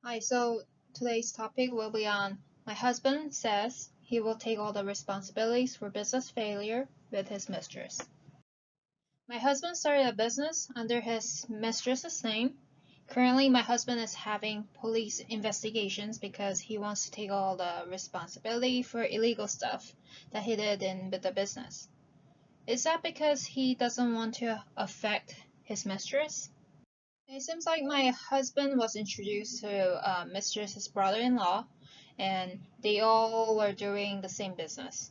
Hi, so today's topic will be on my husband says he will take all the responsibilities for business failure with his mistress. My husband started a business under his mistress's name. Currently, my husband is having police investigations because he wants to take all the responsibility for illegal stuff that he did with the business. Is that because he doesn't want to affect his mistress? It seems like my husband was introduced to mistress's brother-in-law, and they all were doing the same business.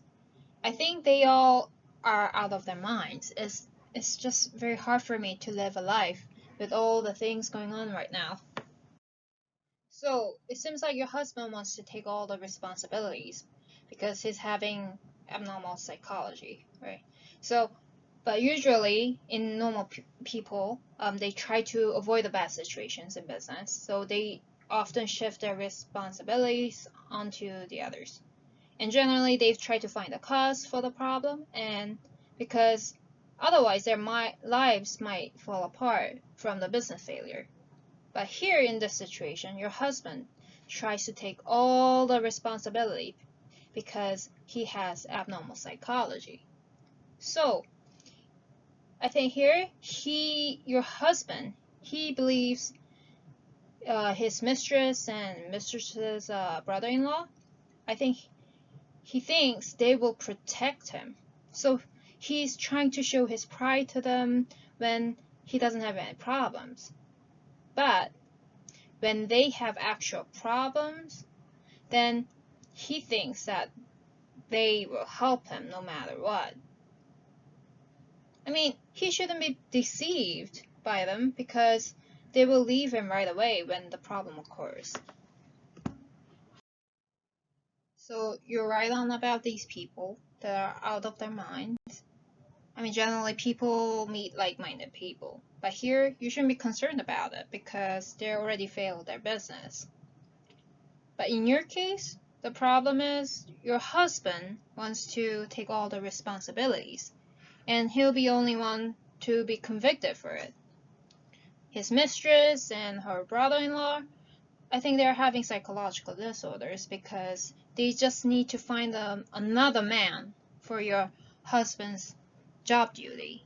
I think they all are out of their minds. It's just very hard for me to live a life with all the things going on right now. So it seems like your husband wants to take all the responsibilities because he's having abnormal psychology, right? So, but usually in normal people, they try to avoid the bad situations in business. So they often shift their responsibilities onto the others. And generally, they've tried to find the cause for the problem, and because otherwise their lives might fall apart from the business failure. But here in this situation, your husband tries to take all the responsibility because he has abnormal psychology. So I think here your husband, he believes his mistress and mistress's brother-in-law. I think he thinks they will protect him. So he's trying to show his pride to them when he doesn't have any problems. But when they have actual problems, then he thinks that they will help him no matter what. I mean, he shouldn't be deceived by them because they will leave him right away when the problem occurs. So you're right on about these people that are out of their minds. I mean, generally people meet like-minded people, but here you shouldn't be concerned about it because they already failed their business. But in your case, the problem is your husband wants to take all the responsibilities, and he'll be the only one to be convicted for it. His mistress and her brother-in-law, I think they're having psychological disorders because they just need to find another man for your husband's job duty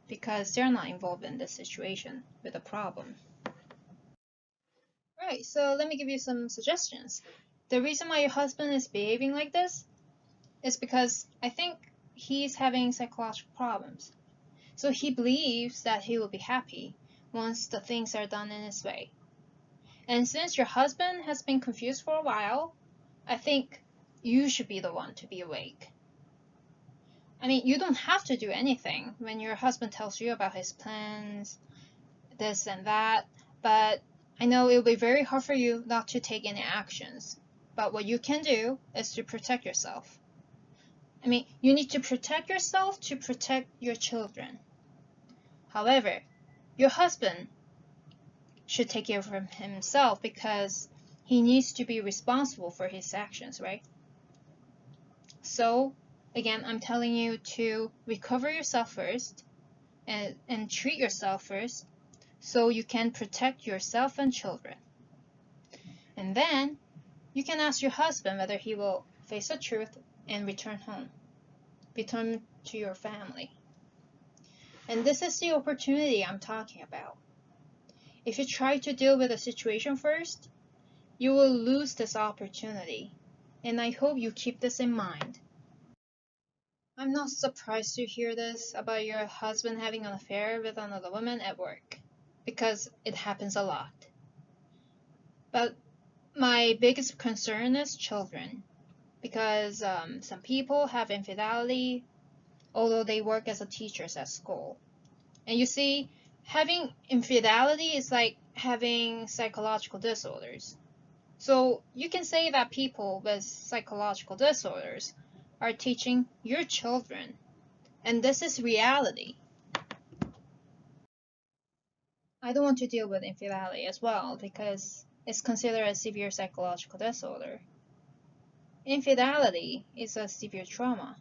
because they're not involved in this situation with a problem. Right, so let me give you some suggestions. The reason why your husband is behaving like this is because I think he's having psychological problems. So he believes that he will be happy once the things are done in his way. And since your husband has been confused for a while, I think you should be the one to be awake. I mean, you don't have to do anything when your husband tells you about his plans, this and that, but I know it will be very hard for you not to take any actions. But what you can do is to protect yourself. I mean, you need to protect yourself to protect your children. However, your husband should take care of himself because he needs to be responsible for his actions, right? So, again, I'm telling you to recover yourself first and treat yourself first so you can protect yourself and children. And then you can ask your husband whether he will face the truth and return home, return to your family. And this is the opportunity I'm talking about. If you try to deal with the situation first, you will lose this opportunity. And I hope you keep this in mind. I'm not surprised to hear this about your husband having an affair with another woman at work, because it happens a lot. But my biggest concern is children, because some people have infidelity, although they work as teachers at school. And you see, having infidelity is like having psychological disorders. So you can say that people with psychological disorders are teaching your children, and this is reality. I don't want to deal with infidelity as well because it's considered a severe psychological disorder. Infidelity is a severe trauma,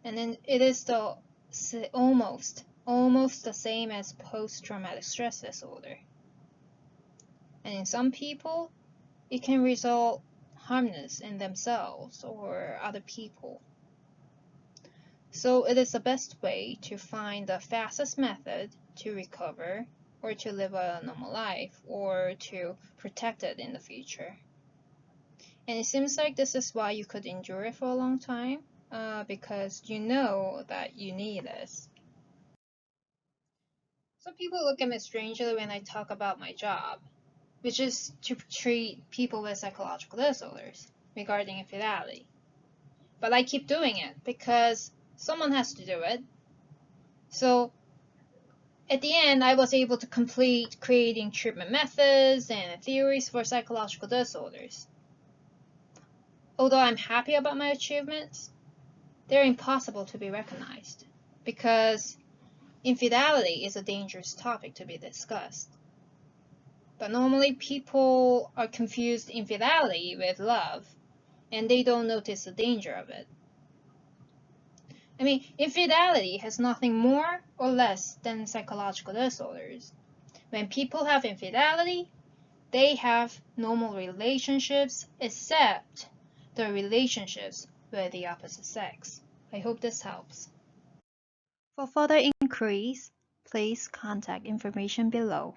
and then it is almost the same as post-traumatic stress disorder. And in some people, it can result harmless in themselves or other people. So it is the best way to find the fastest method to recover or to live a normal life or to protect it in the future. And it seems like this is why you could endure it for a long time, because you know that you need this. Some people look at me strangely when I talk about my job, which is to treat people with psychological disorders regarding infidelity. But I keep doing it because someone has to do it. So at the end, I was able to complete creating treatment methods and theories for psychological disorders. Although I'm happy about my achievements, they're impossible to be recognized because infidelity is a dangerous topic to be discussed. But normally people are confused infidelity with love, and they don't notice the danger of it. I mean, infidelity has nothing more or less than psychological disorders. When people have infidelity, they have normal relationships except the relationships with the opposite sex. I hope this helps. For further inquiries, please contact information below.